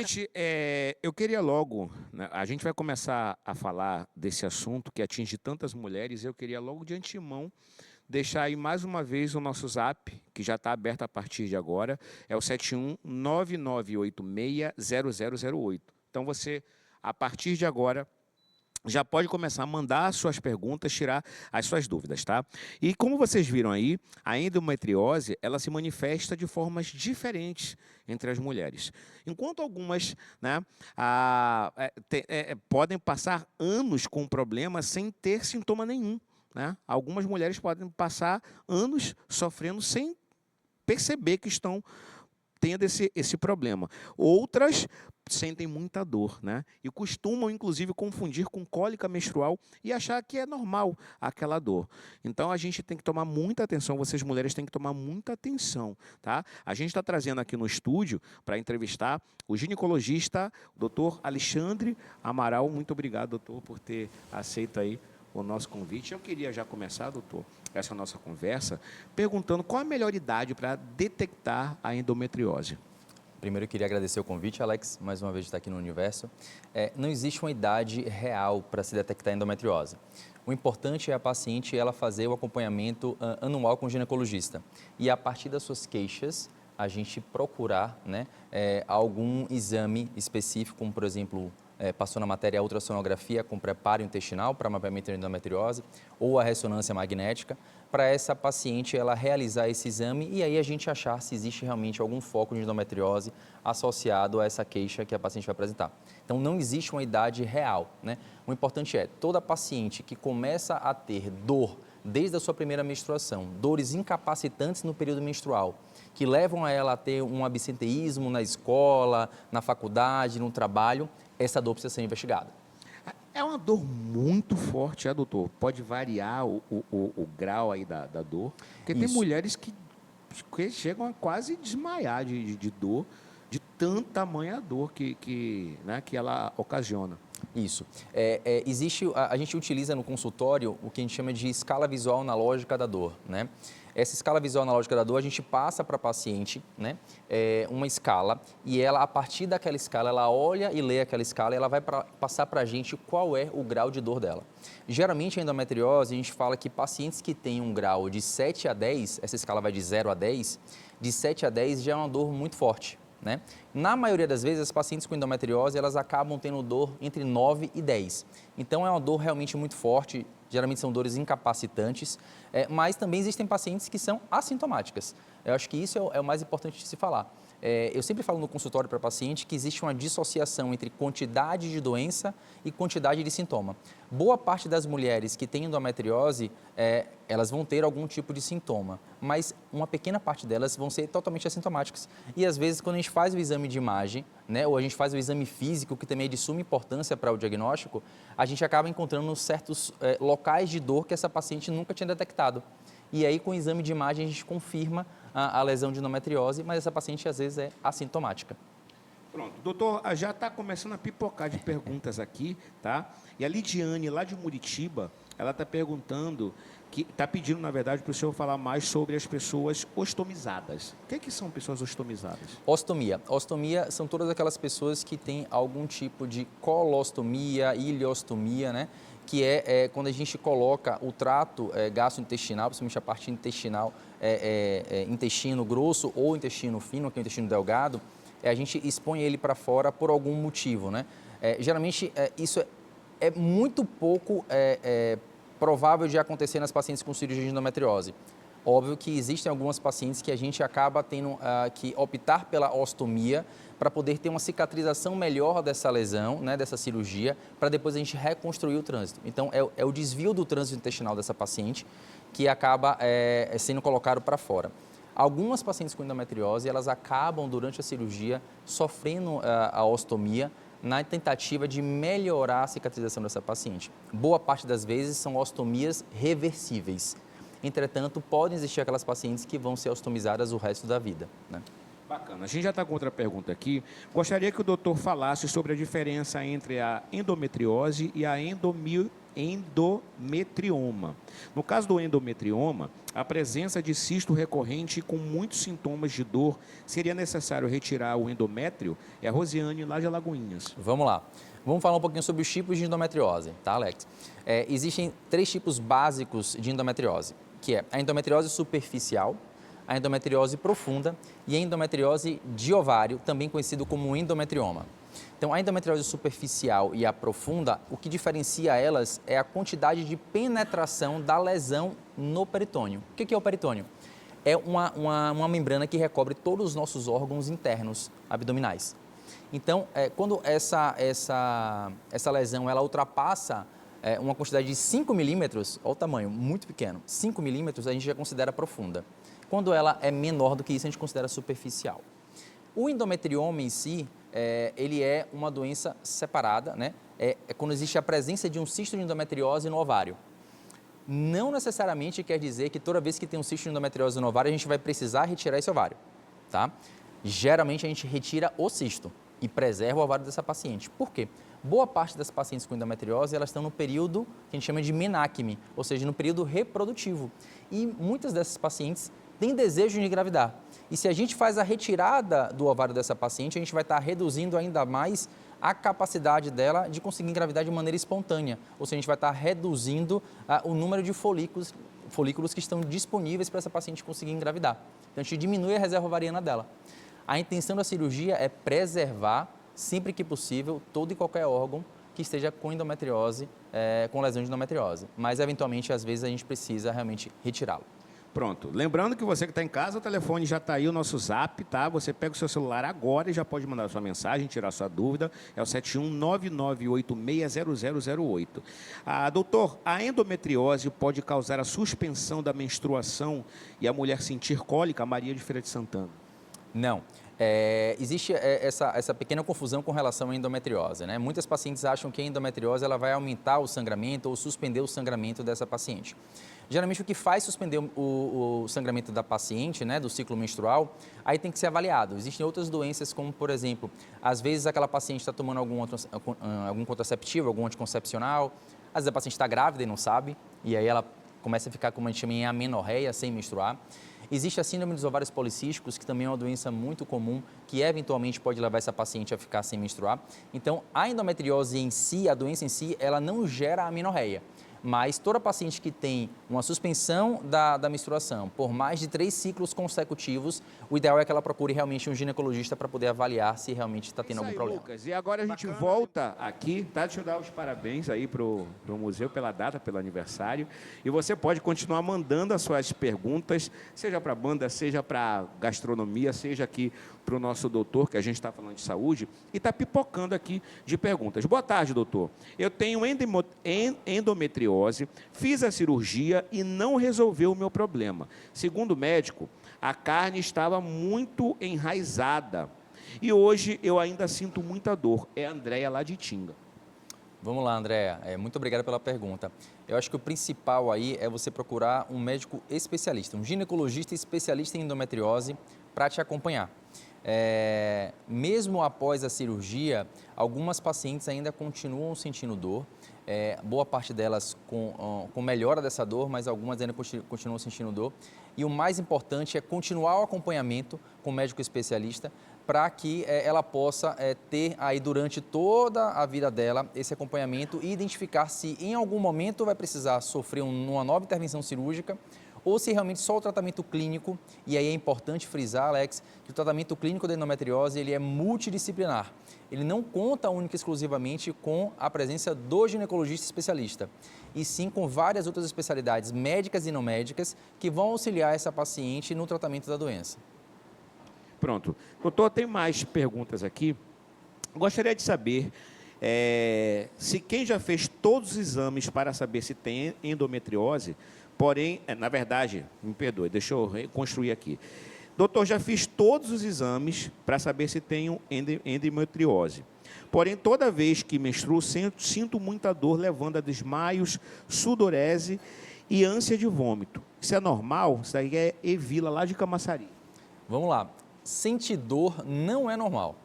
Gente, eu queria logo, né, a gente vai começar a falar desse assunto que atinge tantas mulheres, eu queria logo de antemão deixar aí mais uma vez o nosso zap, que já está aberto a partir de agora, é o 7199860008. Então você, a partir de agora, já pode começar a mandar as suas perguntas, tirar as suas dúvidas, tá? E como vocês viram aí, a endometriose, ela se manifesta de formas diferentes entre as mulheres. Enquanto algumas, né, podem passar anos com o problema sem ter sintoma nenhum, né? Algumas mulheres podem passar anos sofrendo sem perceber que estão tendo esse problema. Outras sentem muita dor, né? E costumam, inclusive, confundir com cólica menstrual e achar que é normal aquela dor. Então, a gente tem que tomar muita atenção, vocês mulheres têm que tomar muita atenção, tá? A gente está trazendo aqui no estúdio para entrevistar o ginecologista, o doutor Alexandre Amaral. Muito obrigado, doutor, por ter aceito aí o nosso convite. Eu queria já começar, doutor, essa nossa conversa, perguntando qual a melhor idade para detectar a endometriose. Primeiro, eu queria agradecer o convite, Alex, mais uma vez de estar aqui no Universo. Não existe uma idade real para se detectar endometriose. O importante é a paciente ela fazer o acompanhamento anual com o ginecologista. E a partir das suas queixas, a gente procurar, né, algum exame específico, como por exemplo, passou na matéria a ultrassonografia com preparo intestinal para mapeamento de endometriose ou a ressonância magnética, para essa paciente ela realizar esse exame e aí a gente achar se existe realmente algum foco de endometriose associado a essa queixa que a paciente vai apresentar. Então, não existe uma idade real, né? O importante é, toda paciente que começa a ter dor desde a sua primeira menstruação, dores incapacitantes no período menstrual, que levam a ela a ter um absenteísmo na escola, na faculdade, no trabalho, essa dor precisa ser investigada. É uma dor muito forte, doutor? Pode variar o grau aí da dor? Porque tem mulheres que chegam a quase desmaiar de dor, de tamanha dor né, que ela ocasiona. Isso. A gente utiliza no consultório o que a gente chama de escala visual analógica da dor, né? Essa escala visual analógica da dor, a gente passa para a paciente, né, uma escala e ela, a partir daquela escala, ela olha e lê aquela escala e ela vai passar para a gente qual é o grau de dor dela. Geralmente, a endometriose, a gente fala que pacientes que têm um grau de 7 a 10, essa escala vai de 0 a 10, de 7 a 10 já é uma dor muito forte, né? Na maioria das vezes, as pacientes com endometriose, elas acabam tendo dor entre 9 e 10. Então, é uma dor realmente muito forte, geralmente são dores incapacitantes, mas também existem pacientes que são assintomáticas. Eu acho que isso é o mais importante de se falar. Eu sempre falo no consultório para paciente que existe uma dissociação entre quantidade de doença e quantidade de sintoma. Boa parte das mulheres que têm endometriose, elas vão ter algum tipo de sintoma, mas uma pequena parte delas vão ser totalmente assintomáticas. E às vezes, quando a gente faz o exame de imagem, né, ou a gente faz o exame físico, que também é de suma importância para o diagnóstico, a gente acaba encontrando certos locais de dor que essa paciente nunca tinha detectado. E aí, com o exame de imagem, a gente confirma a lesão de endometriose, mas essa paciente, às vezes, é assintomática. Pronto, doutor, já está começando a pipocar de perguntas aqui, tá? E a Lidiane, lá de Muritiba, ela está perguntando, está pedindo, na verdade, para o senhor falar mais sobre as pessoas ostomizadas. O que são pessoas ostomizadas? Ostomia. Ostomia são todas aquelas pessoas que têm algum tipo de colostomia, ileostomia, né? Que é quando a gente coloca o trato gastrointestinal, principalmente a parte intestinal, intestino grosso ou intestino fino, que é o intestino delgado, a gente expõe ele para fora por algum motivo, né? Geralmente, isso é muito pouco provável de acontecer nas pacientes com cirurgia de endometriose. Óbvio que existem algumas pacientes que a gente acaba tendo que optar pela ostomia para poder ter uma cicatrização melhor dessa lesão, né, dessa cirurgia, para depois a gente reconstruir o trânsito. Então, é o desvio do trânsito intestinal dessa paciente que acaba sendo colocado para fora. Algumas pacientes com endometriose, elas acabam, durante a cirurgia, sofrendo a ostomia na tentativa de melhorar a cicatrização dessa paciente. Boa parte das vezes são ostomias reversíveis. Entretanto, podem existir aquelas pacientes que vão ser ostomizadas o resto da vida, né? Bacana. A gente já está com outra pergunta aqui. Gostaria que o doutor falasse sobre a diferença entre a endometriose e a endometrioma. No caso do endometrioma, a presença de cisto recorrente com muitos sintomas de dor, seria necessário retirar o endométrio? É a Rosiane, lá de Alagoinhas. Vamos lá. Vamos falar um pouquinho sobre os tipos de endometriose, tá, Alex? Existem 3 tipos básicos de endometriose, que é a endometriose superficial, a endometriose profunda e a endometriose de ovário, também conhecido como endometrioma. Então, a endometriose superficial e a profunda, o que diferencia elas é a quantidade de penetração da lesão no peritônio. O que é o peritônio? É uma membrana que recobre todos os nossos órgãos internos abdominais. Então, quando essa lesão ela ultrapassa uma quantidade de 5 milímetros, olha o tamanho, muito pequeno, 5 milímetros a gente já considera profunda. Quando ela é menor do que isso, a gente considera superficial. O endometrioma em si, ele é uma doença separada, né? É quando existe a presença de um cisto de endometriose no ovário. Não necessariamente quer dizer que toda vez que tem um cisto de endometriose no ovário, a gente vai precisar retirar esse ovário, tá? Geralmente a gente retira o cisto e preserva o ovário dessa paciente. Por quê? Boa parte das pacientes com endometriose, elas estão no período que a gente chama de menacme, ou seja, no período reprodutivo. E muitas dessas pacientes têm desejo de engravidar. E se a gente faz a retirada do ovário dessa paciente, a gente vai estar reduzindo ainda mais a capacidade dela de conseguir engravidar de maneira espontânea. Ou seja, a gente vai estar reduzindo o número de folículos que estão disponíveis para essa paciente conseguir engravidar. Então, a gente diminui a reserva ovariana dela. A intenção da cirurgia é preservar, sempre que possível, todo e qualquer órgão que esteja com endometriose, com lesão de endometriose. Mas, eventualmente, às vezes, a gente precisa realmente retirá-lo. Pronto. Lembrando que você que está em casa, o telefone já está aí, o nosso zap, tá? Você pega o seu celular agora e já pode mandar a sua mensagem, tirar sua dúvida. É o 71998660008. Doutor, a endometriose pode causar a suspensão da menstruação e a mulher sentir cólica? Maria de Feira de Santana. Não. Existe essa pequena confusão com relação à endometriose, né? Muitas pacientes acham que a endometriose ela vai aumentar o sangramento ou suspender o sangramento dessa paciente. Geralmente o que faz suspender o sangramento da paciente, né, do ciclo menstrual, aí tem que ser avaliado. Existem outras doenças como, por exemplo, às vezes aquela paciente está tomando algum contraceptivo, algum anticoncepcional, às vezes a paciente está grávida e não sabe, e aí ela começa a ficar, como a gente chama, em amenorreia, sem menstruar. Existe a síndrome dos ovários policísticos, que também é uma doença muito comum, que eventualmente pode levar essa paciente a ficar sem menstruar. Então, a endometriose em si, a doença em si, ela não gera amenorreia. Mas toda paciente que tem uma suspensão da menstruação por mais de 3 ciclos consecutivos, o ideal é que ela procure realmente um ginecologista para poder avaliar se realmente está tendo algum problema. Lucas, e agora a gente volta aqui, tá? Deixa eu dar os parabéns aí pro museu pela data, pelo aniversário. E você pode continuar mandando as suas perguntas, seja para a banda, seja para gastronomia, seja aqui para o nosso doutor, que a gente está falando de saúde, e está pipocando aqui de perguntas. Boa tarde, doutor. Eu tenho endometriose, fiz a cirurgia e não resolveu o meu problema. Segundo o médico, a carne estava muito enraizada e hoje eu ainda sinto muita dor. É a Andréia lá de Tinga. Vamos lá, Andréia. Muito obrigado pela pergunta. Eu acho que o principal aí é você procurar um médico especialista, um ginecologista especialista em endometriose para te acompanhar. Mesmo após a cirurgia, algumas pacientes ainda continuam sentindo dor, boa parte delas com melhora dessa dor, mas algumas ainda continuam sentindo dor. E o mais importante é continuar o acompanhamento com o médico especialista para que ela possa ter aí durante toda a vida dela esse acompanhamento e identificar se em algum momento vai precisar sofrer uma nova intervenção cirúrgica ou se realmente só o tratamento clínico, e aí é importante frisar, Alex, que o tratamento clínico da endometriose ele é multidisciplinar. Ele não conta única e exclusivamente com a presença do ginecologista especialista, e sim com várias outras especialidades médicas e não médicas que vão auxiliar essa paciente no tratamento da doença. Pronto. Doutor, tem mais perguntas aqui. Gostaria de saber se quem já fez todos os exames para saber se tem endometriose, porém, na verdade, me perdoe, deixa eu reconstruir aqui. Doutor, já fiz todos os exames para saber se tenho endometriose. Porém, toda vez que menstruo, sinto muita dor, levando a desmaios, sudorese e ânsia de vômito. Isso é normal? Isso aí é Evila, lá de Camaçari. Vamos lá. Sentir dor não é normal.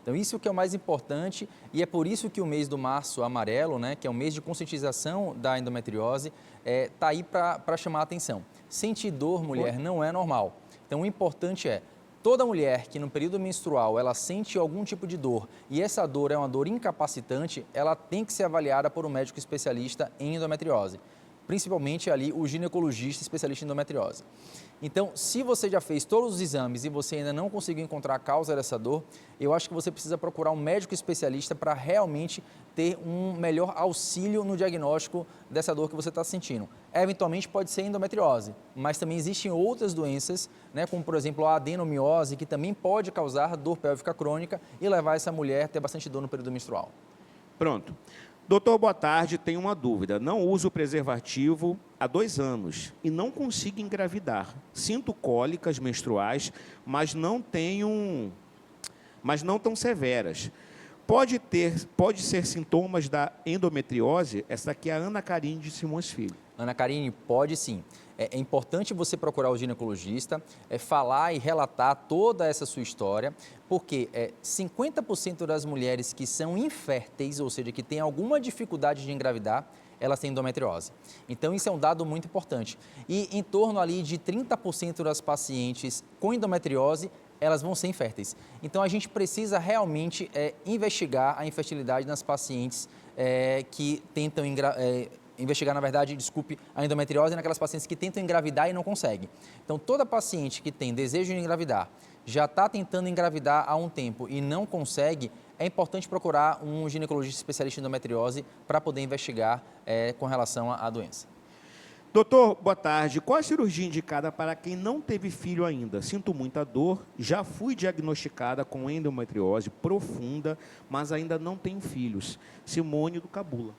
Então, isso que é o mais importante e é por isso que o mês do Março Amarelo, né, que é o mês de conscientização da endometriose, está aí para chamar a atenção. Sentir dor, mulher, não é normal. Então, o importante é, toda mulher que no período menstrual ela sente algum tipo de dor e essa dor é uma dor incapacitante, ela tem que ser avaliada por um médico especialista em endometriose, principalmente ali o ginecologista especialista em endometriose. Então, se você já fez todos os exames e você ainda não conseguiu encontrar a causa dessa dor, eu acho que você precisa procurar um médico especialista para realmente ter um melhor auxílio no diagnóstico dessa dor que você está sentindo. Eventualmente pode ser endometriose, mas também existem outras doenças, né, como por exemplo a adenomiose, que também pode causar dor pélvica crônica e levar essa mulher a ter bastante dor no período menstrual. Pronto. Doutor, boa tarde. Tenho uma dúvida. Não uso preservativo há 2 anos e não consigo engravidar. Sinto cólicas menstruais, mas não tão severas. Pode ser sintomas da endometriose? Essa daqui é a Ana Karine de Simões Filho. Ana Karine, pode sim. É importante você procurar o ginecologista, falar e relatar toda essa sua história, porque 50% das mulheres que são inférteis, ou seja, que têm alguma dificuldade de engravidar, elas têm endometriose. Então, isso é um dado muito importante. E em torno ali de 30% das pacientes com endometriose, elas vão ser inférteis. Então, a gente precisa realmente investigar a infertilidade nas pacientes que tentam investigar, na verdade, a endometriose naquelas pacientes que tentam engravidar e não conseguem. Então, toda paciente que tem desejo de engravidar, já está tentando engravidar há um tempo e não consegue, é importante procurar um ginecologista especialista em endometriose para poder investigar com relação à doença. Doutor, boa tarde. Qual a cirurgia indicada para quem não teve filho ainda? Sinto muita dor, já fui diagnosticada com endometriose profunda, mas ainda não tenho filhos. Simone do Cabula.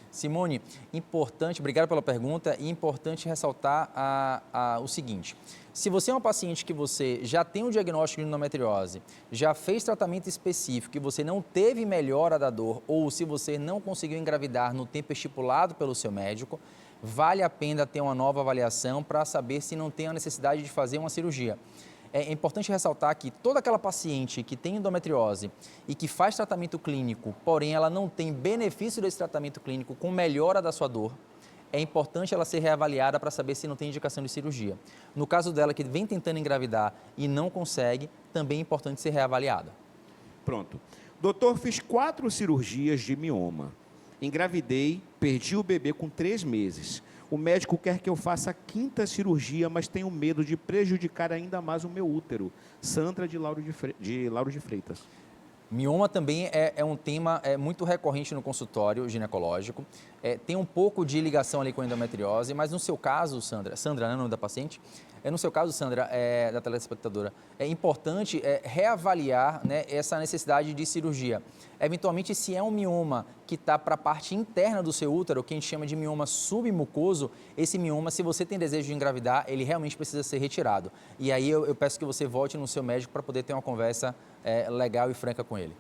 Simone, importante, obrigado pela pergunta, e importante ressaltar o seguinte, se você é uma paciente que você já tem um diagnóstico de endometriose, já fez tratamento específico e você não teve melhora da dor, ou se você não conseguiu engravidar no tempo estipulado pelo seu médico, vale a pena ter uma nova avaliação para saber se não tem a necessidade de fazer uma cirurgia. É importante ressaltar que toda aquela paciente que tem endometriose e que faz tratamento clínico, porém ela não tem benefício desse tratamento clínico com melhora da sua dor, é importante ela ser reavaliada para saber se não tem indicação de cirurgia. No caso dela que vem tentando engravidar e não consegue, também é importante ser reavaliada. Pronto. Doutor, fiz 4 cirurgias de mioma. Engravidei, perdi o bebê com 3 meses. O médico quer que eu faça a 5ª cirurgia, mas tenho medo de prejudicar ainda mais o meu útero. Sandra de Lauro de Freitas. Mioma também é um tema muito recorrente no consultório ginecológico. Tem um pouco de ligação ali com a endometriose, mas no seu caso, Sandra, não é o nome da paciente? No seu caso, Sandra, da telespectadora, é importante reavaliar, né, essa necessidade de cirurgia. Eventualmente, se é um mioma que está para a parte interna do seu útero, que a gente chama de mioma submucoso, esse mioma, se você tem desejo de engravidar, ele realmente precisa ser retirado. E aí eu peço que você volte no seu médico para poder ter uma conversa legal e franca com ele.